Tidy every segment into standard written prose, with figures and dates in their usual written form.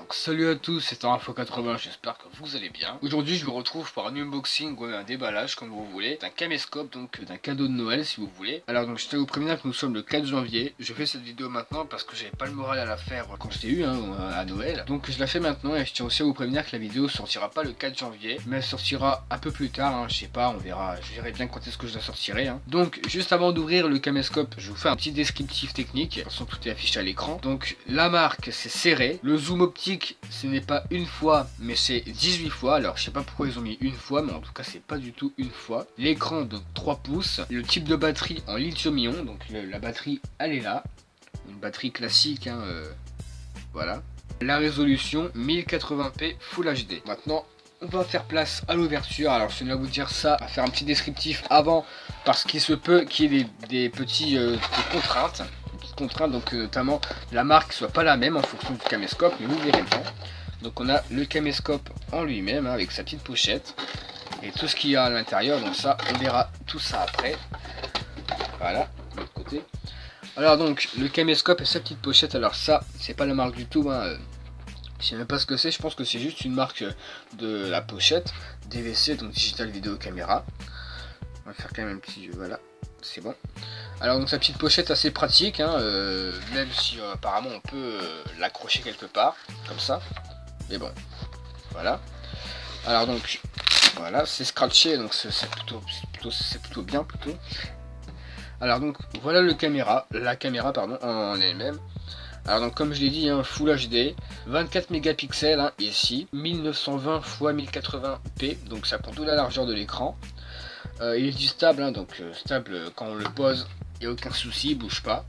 Donc salut à tous, c'est Info80, j'espère que vous allez bien. Aujourd'hui je vous retrouve pour un unboxing ou un déballage comme vous voulez, d'un caméscope, donc d'un cadeau de Noël si vous voulez. Alors donc je tiens à vous prévenir que nous sommes le 4 janvier, je fais cette vidéo maintenant parce que j'avais pas le moral à la faire quand je l'ai eu à Noël. Donc je la fais maintenant et je tiens aussi à vous prévenir que la vidéo sortira pas le 4 janvier, mais elle sortira un peu plus tard, je sais pas, on verra, je verrai bien quand est-ce que je la sortirai. Donc juste avant d'ouvrir le caméscope, je vous fais un petit descriptif technique, de toute façon tout est affiché à l'écran. Donc la marque c'est Serré, le zoom optique ce n'est pas une fois mais c'est 18 fois, alors je sais pas pourquoi ils ont mis une fois mais en tout cas c'est pas du tout une fois. L'écran de 3 pouces, le type de batterie en lithium-ion, donc la batterie elle est là, une batterie classique voilà. La résolution 1080p Full HD. Maintenant on va faire place à l'ouverture. Alors je tenais à vous dire ça, à faire un petit descriptif avant parce qu'il se peut qu'il y ait des petites contraintes. Donc notamment la marque soit pas la même en fonction du caméscope, mais vous verrez bien. Donc on a le caméscope en lui-même avec sa petite pochette et tout ce qu'il y a à l'intérieur. Donc ça on verra tout ça après. Voilà, de l'autre côté. Alors donc le caméscope et sa petite pochette, alors ça c'est pas la marque du tout, je sais même pas ce que c'est, je pense que c'est juste une marque de la pochette, DVC, donc Digital Video Camera. On va faire quand même un petit, voilà, c'est bon. Alors donc sa petite pochette assez pratique, même si apparemment on peut l'accrocher quelque part, comme ça. Mais bon, voilà. Alors donc, voilà, c'est scratché, donc c'est plutôt bien plutôt. Alors donc voilà la caméra pardon, en elle-même. Alors donc comme je l'ai dit, Full HD, 24 mégapixels ici, 1920 x 1080p, donc ça prend toute la largeur de l'écran. Il est du stable, stable quand on le pose, il n'y a aucun souci, il bouge pas.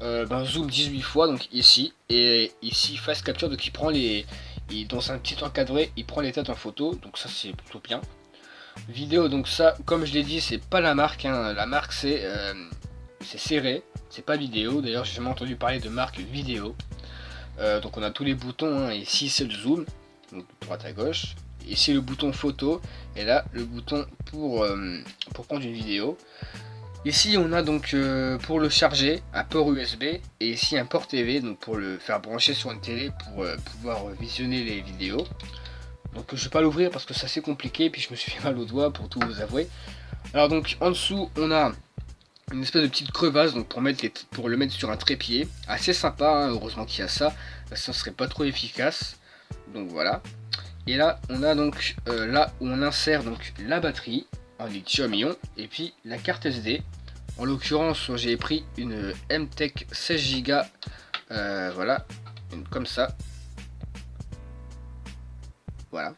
Zoom 18 fois, donc ici, et ici face capture, donc il prend dans un petit encadré, il prend les têtes en photo, donc ça c'est plutôt bien. Vidéo, donc ça, comme je l'ai dit, c'est pas la marque, la marque c'est Serré, c'est pas vidéo, d'ailleurs j'ai jamais entendu parler de marque vidéo. Donc on a tous les boutons, ici c'est le zoom, donc de droite à gauche, ici le bouton photo, et là le bouton pour prendre une vidéo. Ici on a donc pour le charger un port USB, et ici un port TV, donc pour le faire brancher sur une télé pour pouvoir visionner les vidéos. Donc je vais pas l'ouvrir parce que c'est assez compliqué, puis je me suis fait mal au doigt pour tout vous avouer. Alors donc en dessous on a une espèce de petite crevasse, donc pour le mettre sur un trépied, assez sympa, heureusement qu'il y a ça, ça serait pas trop efficace. Donc voilà. Et là on a donc là où on insère donc la batterie en lithium-ion et puis la carte SD. En l'occurrence j'ai pris une MTech 16 Go, voilà, comme ça. Voilà.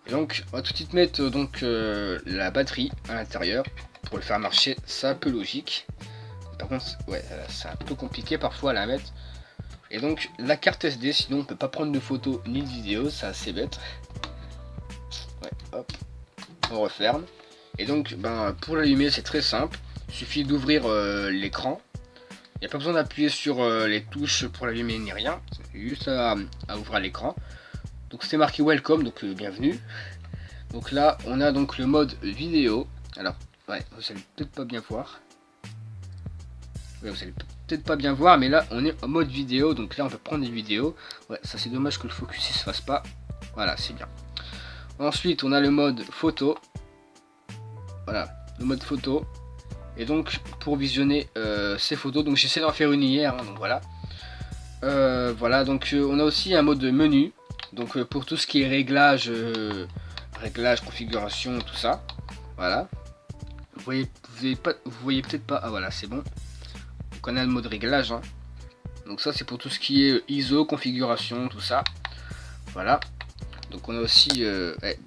Et donc on va tout de suite mettre la batterie à l'intérieur pour le faire marcher, c'est un peu logique. Par contre ouais, c'est un peu compliqué parfois à la mettre. Et donc la carte SD, sinon on peut pas prendre de photos ni de vidéos, c'est assez bête. Ouais, hop, on referme. Et donc pour l'allumer c'est très simple, il suffit d'ouvrir l'écran. Il n'y a pas besoin d'appuyer sur les touches pour l'allumer ni rien, c'est juste à ouvrir l'écran. Donc c'est marqué welcome, donc bienvenue. Donc là on a donc le mode vidéo. Alors ouais, vous allez peut-être pas bien voir. Ouais, vous allez peut-être pas bien voir, mais là on est en mode vidéo, donc là on peut prendre des vidéos. Ouais, ça c'est dommage que le focus il se fasse pas. Voilà, c'est bien. Ensuite on a le mode photo. Voilà, le mode photo. Et donc pour visionner ces photos, donc j'essaie d'en faire une hier, donc voilà. Voilà, donc on a aussi un mode menu. Donc pour tout ce qui est réglage, configuration, tout ça. Voilà. Vous voyez peut-être pas. Ah voilà, c'est bon. Donc on a le mode réglage. Donc ça c'est pour tout ce qui est ISO, configuration, tout ça. Voilà. Donc on a aussi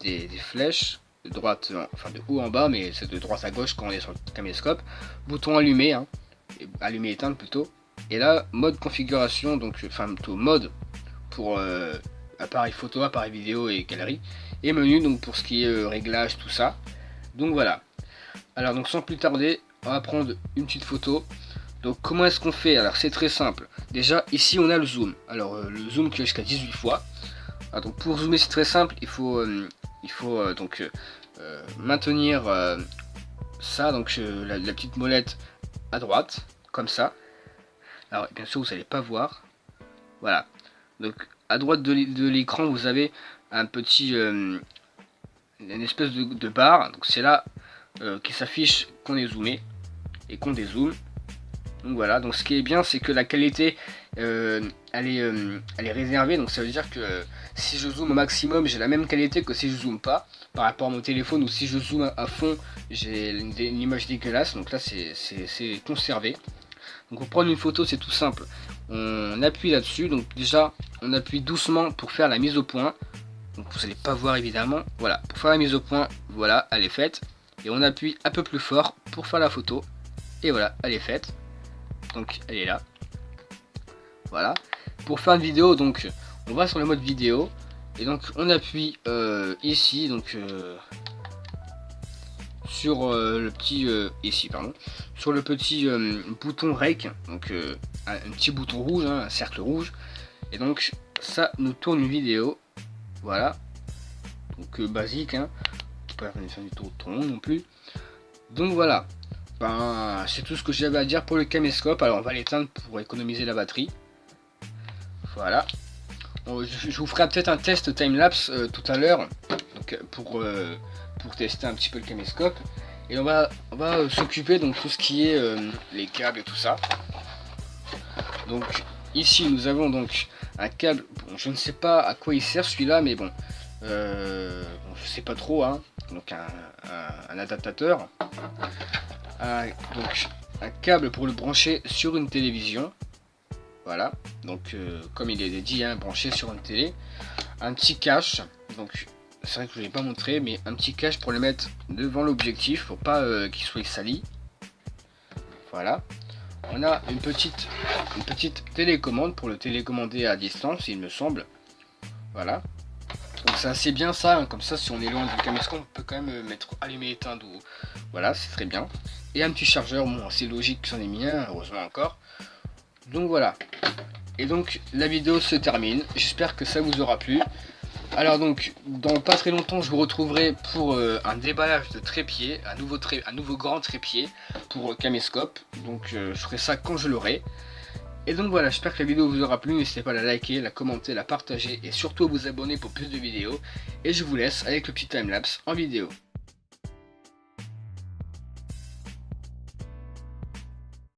des flèches de droite, enfin de haut en bas, mais c'est de droite à gauche quand on est sur le caméscope. Bouton allumé, allumé éteindre plutôt. Et là mode configuration, donc plutôt mode pour appareil photo, appareil vidéo et galerie, et menu donc pour ce qui est réglage, tout ça. Donc voilà. Alors donc sans plus tarder, on va prendre une petite photo. Donc comment est-ce qu'on fait? Alors c'est très simple. Déjà ici on a le zoom. Alors le zoom qui est jusqu'à 18 fois. Alors, donc pour zoomer c'est très simple. Il faut maintenir ça, donc la petite molette à droite, comme ça. Alors bien sûr vous n'allez pas voir. Voilà. Donc à droite de l'écran vous avez un petit une espèce de barre, donc c'est là qui s'affiche qu'on est zoomé et qu'on dézoome. Donc voilà, donc ce qui est bien c'est que la qualité elle est réservée, donc ça veut dire que si je zoome au maximum j'ai la même qualité que si je zoome pas par rapport à mon téléphone, ou si je zoome à fond j'ai une image dégueulasse. Donc là c'est conservé. Donc pour prendre une photo c'est tout simple, on appuie là-dessus, donc déjà on appuie doucement pour faire la mise au point, donc vous n'allez pas voir évidemment, voilà, pour faire la mise au point, voilà, elle est faite, et on appuie un peu plus fort pour faire la photo, et voilà, elle est faite, donc elle est là, voilà. Pour faire une vidéo, donc on va sur le mode vidéo, et donc on appuie ici, donc sur le petit ici pardon, sur le petit bouton rec, donc un petit bouton rouge, hein, un cercle rouge, et donc ça nous tourne une vidéo, voilà, donc basique, hein, pas faire du tour non plus. Donc voilà, ben c'est tout ce que j'avais à dire pour le caméscope. Alors on va l'éteindre pour économiser la batterie. Voilà, je vous ferai peut-être un test timelapse tout à l'heure, donc pour tester un petit peu le caméscope. Et on va s'occuper donc tout ce qui est les câbles et tout ça. Donc ici nous avons donc un câble, bon, je ne sais pas à quoi il sert celui-là, mais bon, je sais pas trop, hein. Donc un adaptateur, donc un câble pour le brancher sur une télévision. Voilà, donc comme il est dit, hein, branché sur une télé, un petit cache, donc c'est vrai que je ne l'ai pas montré, mais un petit cache pour le mettre devant l'objectif pour pas qu'il soit sali. Voilà, on a une petite télécommande pour le télécommander à distance, il me semble. Voilà, donc c'est assez bien ça, hein. Comme ça si on est loin du caméscope on peut quand même mettre allumé éteindre, ou voilà, c'est très bien. Et un petit chargeur, bon c'est logique que j'en ai mis un, heureusement encore. Donc voilà, et donc la vidéo se termine, j'espère que ça vous aura plu. Alors donc dans pas très longtemps je vous retrouverai pour un déballage de trépied, un nouveau grand trépied pour caméscope. Donc je ferai ça quand je l'aurai. Et donc voilà, j'espère que la vidéo vous aura plu, n'hésitez pas à la liker, la commenter, la partager et surtout à vous abonner pour plus de vidéos. Et je vous laisse avec le petit timelapse en vidéo.